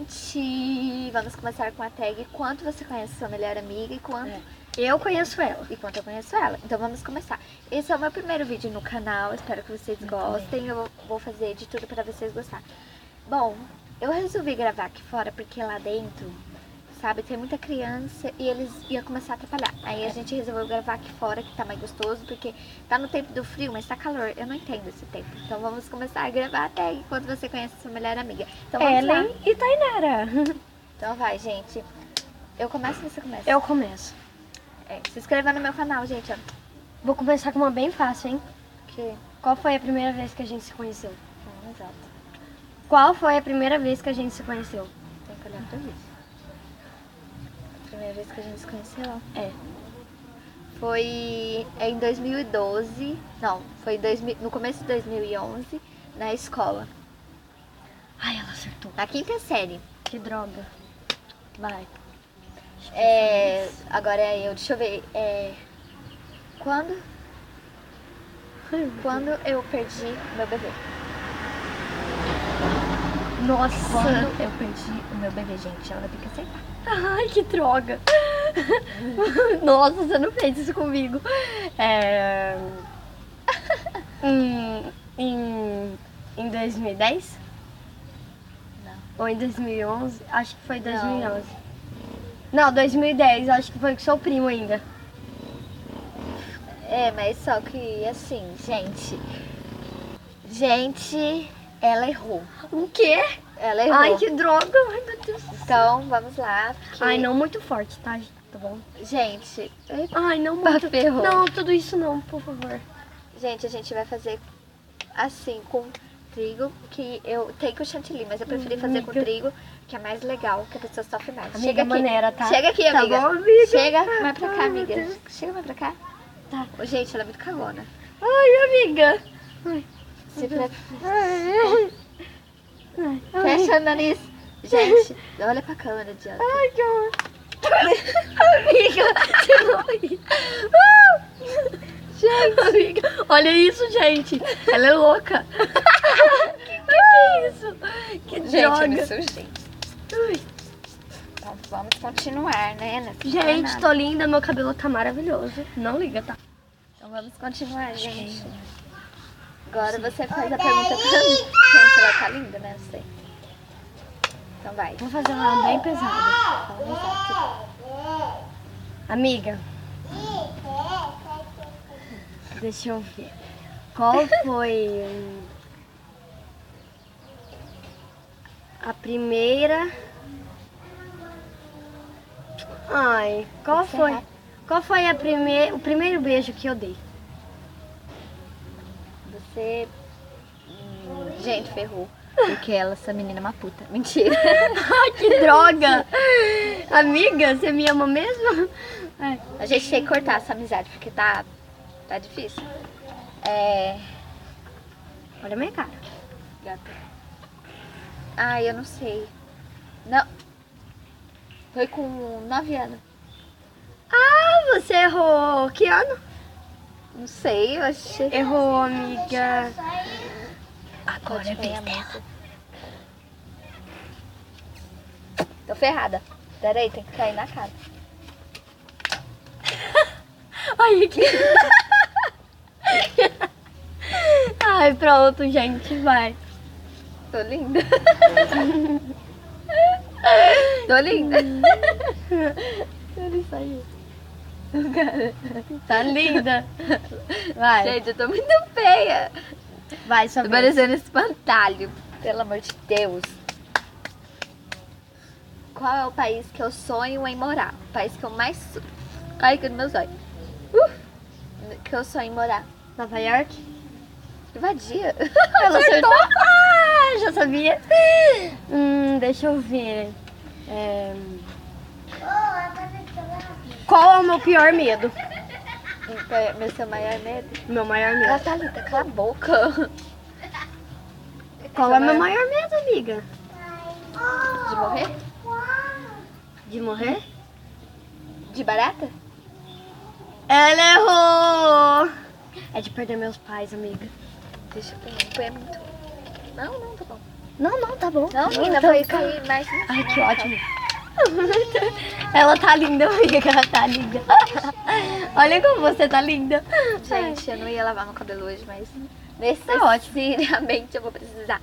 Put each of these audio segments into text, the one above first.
gente! Vamos começar com a tag Quanto você conhece sua melhor amiga e quanto eu conheço ela. E quanto eu conheço ela. Então vamos começar. Esse é o meu primeiro vídeo no canal, espero que vocês gostem. Eu vou fazer de tudo pra vocês gostarem. Bom, eu resolvi gravar aqui fora porque lá dentro, sabe, tem muita criança e eles iam começar a atrapalhar. Aí a gente resolveu gravar aqui fora, que tá mais gostoso, porque tá no tempo do frio, mas tá calor. Eu não entendo esse tempo. Então vamos começar a gravar até enquanto você conhece sua melhor amiga. Então vamos lá. Ellen e Tainara. Então vai, gente. Eu começo ou você começa? Eu começo. Se inscreva no meu canal, gente, ó. Vou começar com uma bem fácil, hein? Que? Qual foi a primeira vez que a gente se conheceu? Exato. Qual foi a primeira vez que a gente se conheceu? Tem que olhar pra isso. A primeira vez que a gente se conheceu? Foi em 2012. Não, foi no começo de 2011, na escola. Ai, ela acertou. Na quinta série. Que droga. Vai. Agora é eu, deixa eu ver. Quando eu perdi meu bebê. Nossa. Quando eu perdi o meu bebê, gente, ela vai ter que acertar. Ai, que droga. Nossa, você não fez isso comigo. Em 2010? Não. Ou em 2011? Acho que foi 2011. Não, 2010. Acho que foi com seu primo ainda. Mas só que assim, gente, ela errou. O quê? Ela errou. Ai, que droga. Ai, meu Deus. Então, vamos lá. Porque... Ai, não muito forte, tá? Tá bom? Gente, ai, não muito. Ferrou. Não, tudo isso não, por favor. Gente, a gente vai fazer assim, com trigo, que eu tenho com chantilly, mas eu preferi fazer com trigo, que é mais legal, que a pessoa sofre mais. Amiga, chega aqui, maneira, tá? Chega aqui, amiga. Tá bom, amiga? Chega mais pra cá, Ai, amiga. meu Deus. Chega mais pra cá. Tá. Gente, ela é muito cagona. Ai, amiga. Se pre... Ai. Fecha o nariz. Gente, olha pra câmera, idiota. Ai, que horror. Amiga, você não ri. Gente, amiga, olha isso, gente. Ela é louca. que é isso? Que droga. Gente, eu me sujei. Então, vamos continuar, né? Gente, tô linda, meu cabelo tá maravilhoso. Não liga, tá? Então vamos continuar, gente. Agora você faz a pergunta pra mim. Gente, ela tá linda, né? Não sei. Então vai. Vou fazer uma bem pesada. Amiga, deixa eu ver. Qual foi a primeira... Ai, qual foi o primeiro beijo que eu dei? Você... Gente, ferrou. Porque essa menina é uma puta. Mentira. Ai, que droga! Amiga, você me ama mesmo? A gente tem que cortar essa amizade, porque tá difícil. Olha a minha cara. Gata. Ai, eu não sei. Não. Foi com 9 anos. Ah, você errou. Que ano? Não sei, eu achei. Errou, amiga. Agora é bem a moça. Tô ferrada. Pera aí, tem que cair na cara. Ai, que... Ai, pronto, gente, vai. Tô linda. Tô linda. Ele saiu. Cara. Tá linda. Vai. Gente, eu tô muito feia. Vai, só Tô parecendo espantalho. Pelo amor de Deus. Qual é o país que eu sonho em morar? O país que eu mais... Ai, que meus olhos. Que eu sonho em morar. Nova York? Vadia. Ela acertou? Ah, já sabia. Deixa eu ver. Qual é o meu pior medo? Seu maior medo? Meu maior medo. Ela tá ali, tá cala a boca. Qual é o meu maior medo, amiga? De morrer? De morrer? De barata? Ela errou! É de perder meus pais, amiga. Deixa eu ver. Foi muito. Não, tá bom. Não, tá bom. Não, menina, vai cair mais. Ai, que ótimo. Ela tá linda, amiga, ela tá linda. Olha como você tá linda. Gente, eu não ia lavar meu cabelo hoje, mas necessariamente eu vou precisar.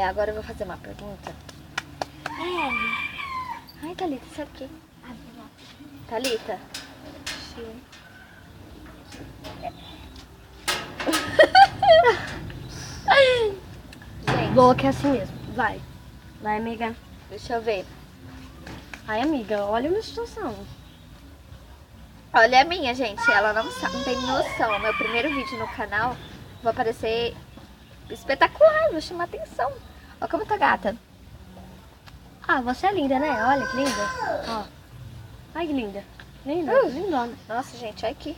Agora eu vou fazer uma pergunta. Ai, Thalita, isso aqui. Thalita? Sim. Gente, Boa que é assim mesmo. Vai, amiga. deixa eu ver. Ai, amiga, olha a minha situação. Olha a minha, gente. Ela não tem noção. Meu primeiro vídeo no canal vai aparecer espetacular. Vou chamar atenção. Olha como tá gata. Ah, você é linda, né? Olha que linda. Ó. Ai, que linda. Linda, lindona. Nossa, gente, olha aqui.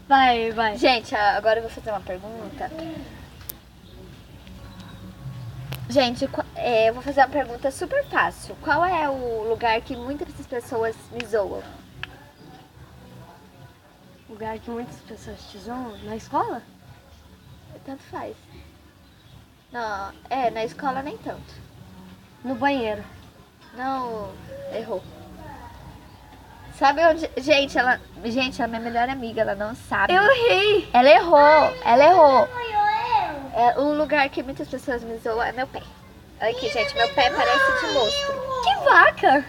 Vai. Gente, agora eu vou fazer uma pergunta. Gente, eu vou fazer uma pergunta super fácil. Qual é o lugar que muitas pessoas me zoam? Lugar que muitas pessoas te zoam? Na escola? Tanto faz. Não, na escola nem tanto. No banheiro. Não, errou. Sabe onde... Gente, ela é minha melhor amiga, ela não sabe. Eu errei. Ela errou. O lugar que muitas pessoas me zoam é meu pé. Olha aqui, gente, meu pé parece de monstro. Que vaca.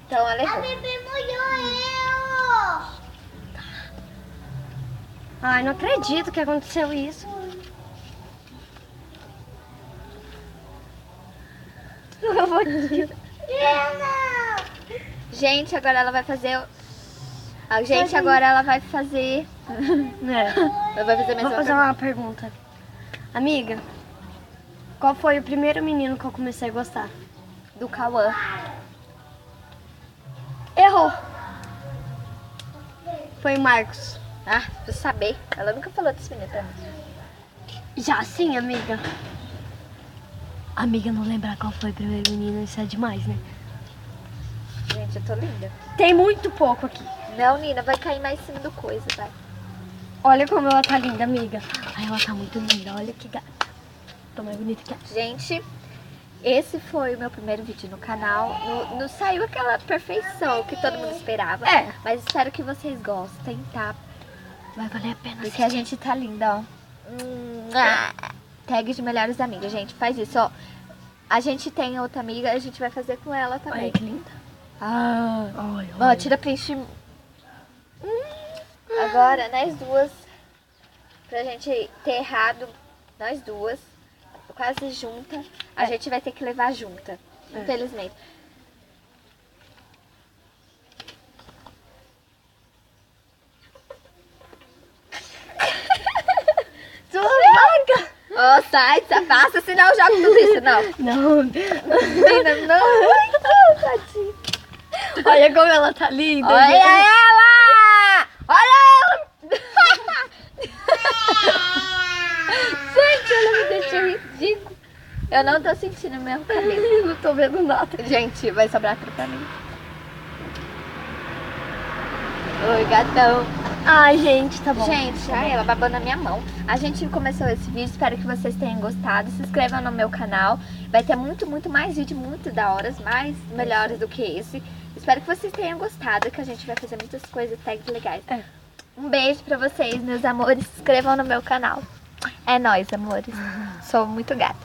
Então ela errou. Ai, não acredito que aconteceu isso. Eu vou te... Gente, agora ela vai fazer... agora ela vai fazer... Ela vai fazer Vou fazer uma pergunta. Amiga, qual foi o primeiro menino que eu comecei a gostar? do Cauã. Errou. Foi o Marcos. Ah, pra saber. Ela nunca falou desse menino pra mim. Já sim, amiga. Amiga, não lembrar qual foi o primeiro menino, isso é demais, né? Gente, eu tô linda. Tem muito pouco aqui. Não, Nina, vai cair mais em cima do coisa, vai. Olha como ela tá linda, amiga. Ai, ela tá muito linda, olha que gata. Tô mais bonita que ela. Gente, esse foi o meu primeiro vídeo no canal. Não saiu aquela perfeição que todo mundo esperava. Mas espero que vocês gostem, tá? Vai valer a pena. Porque a gente tá linda, ó. Tag de melhores amigas, gente. Faz isso, ó. A gente tem outra amiga, a gente vai fazer com ela também. Olha que linda. Ó, tira print. Agora, nós duas, pra gente ter errado, nós duas, quase junta, a gente vai ter que levar junta, infelizmente. Sua vaca! Ó, sai, se afasta, senão eu jogo tudo isso, não. Não. Menina, não. Tadinha. Olha como ela tá linda. Olha ela! Olha ela! Gente, ela me deixou ridículo. Eu não tô sentindo meu cabelo. Não tô vendo nada. Gente, vai sobrar tudo pra mim. Oi, gatão. Ai, gente, tá bom. Gente, ela babou na minha mão. A gente começou esse vídeo, espero que vocês tenham gostado. Se inscrevam no meu canal. Vai ter muito mais vídeo, muito da horas, mais melhores do que esse. Espero que vocês tenham gostado, que a gente vai fazer muitas coisas, tags legais. Um beijo pra vocês, meus amores. Se inscrevam no meu canal. É nóis, amores. Sou muito gata.